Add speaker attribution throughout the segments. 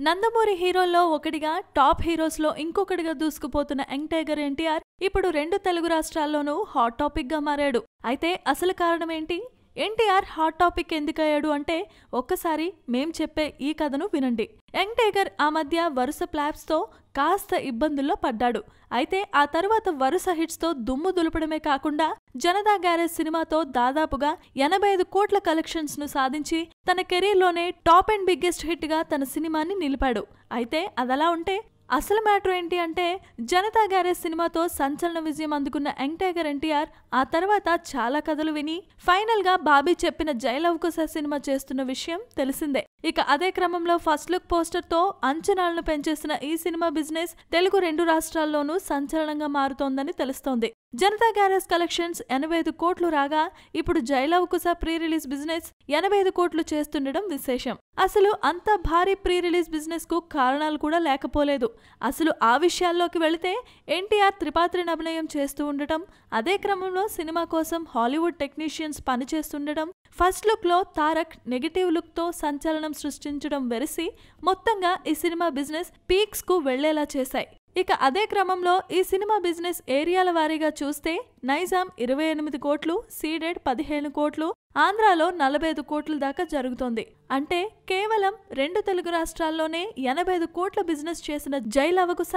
Speaker 1: నందమూరి హీరోల్లో ఒకటిగా top హీరోస్లో ఇంకొకటిగా దూసుకుపోతున్న young tiger NTR ఇప్పుడు 2 తెలుగు రాష్ట్రాల్లోనూ హాట్ టాపిక్ గా మారాడు. అయితే అసలు కారణం ఏంటి? ఎన్టీఆర్ హాట్ టాపిక్ ఎందుకయ్యాడు అంటే ఒక్కసారి మేం చెప్పే ఈ కథను వినండి. యంగ్ టైగర్ ఆ మధ్య వరుస ఫ్లాప్స్ తో కాస్త ఇబ్బందుల్లో పడ్డాడు. అయితే ఆ తర్వాత వరుస హిట్స్ తో దుమ్ము దులపడమే కాకుండా జనతా గ్యారేజ్ సినిమాతో దాదాపుగా 85 కోట్ల కలెక్షన్స్ ను సాధించి తన కెరీర్ లోనే టాప్ అండ్ బిగ్గెస్ట్ హిట్ గా తన సినిమాని నిలిపాడు. అయితే అదలా ఉంటే అసలు మ్యాటర్ ఏంటి అంటే జనతా గ్యారేజ్ సినిమాతో సంచలన విజయం అందుకున్న యంగ్ టైగర్ ఎన్టీఆర్ ఆ తర్వాత చాలా కథలు విని ఫైనల్ గా బాబీ చెప్పిన జై లవ్ కుశ సినిమా చేస్తున్న విషయం తెలిసిందే. ఇక అదే క్రమంలో ఫస్ట్ లుక్ పోస్టర్ తో అంచనాలను పెంచేసిన ఈ సినిమా బిజినెస్ తెలుగు 2 రాష్ట్రాల్లోనూ సంచలనంగా మారుతోందని తెలుస్తోంది. జనతా గ్యారేజ్ కలెక్షన్స్ 85 కోట్లు రాగా ఇప్పుడు జై లవ్ కుశ ప్రీ రిలీజ్ బిజినెస్ 85 కోట్లు చేస్తుండడం విశేషం. అసలు అంత భారీ ప్రీ రిలీజ్ బిజినెస్ కు కారణాలు కూడా లేకపోలేదు. అసలు ఆ విషయాల్లోకి వెళితే ఎన్టీఆర్ త్రిపాత్రిని అభినయం చేస్తూ ఉండటం, అదే క్రమంలో సినిమా కోసం హాలీవుడ్ టెక్నీషియన్స్ పనిచేస్తుండటం, ఫస్ట్ లుక్ లో తారక్ నెగటివ్ లుక్ తో సంచలనం సృష్టించడం వెరసి మొత్తంగా ఈ సినిమా బిజినెస్ పీక్స్ కు వెళ్లేలా చేశాయి. ఇక అదే క్రమంలో ఈ సినిమా బిజినెస్ ఏరియాల వారీగా చూస్తే నైజాం 28 కోట్లు, సీడెడ్ 15 కోట్లు, ఆంధ్రాలో 45 కోట్ల దాకా జరుగుతోంది. అంటే కేవలం 2 తెలుగు రాష్ట్రాల్లోనే 85 కోట్ల బిజినెస్ చేసిన జై లవ్ కుశ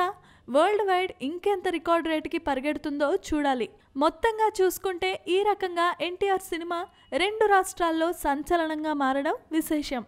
Speaker 1: వరల్డ్ వైడ్ ఇంకెంత రికార్డ్ రేటుకి పరిగెడుతుందో చూడాలి. మొత్తంగా చూసుకుంటే ఈ రకంగా ఎన్టీఆర్ సినిమా 2 రాష్ట్రాల్లో సంచలనంగా మారడం విశేషం.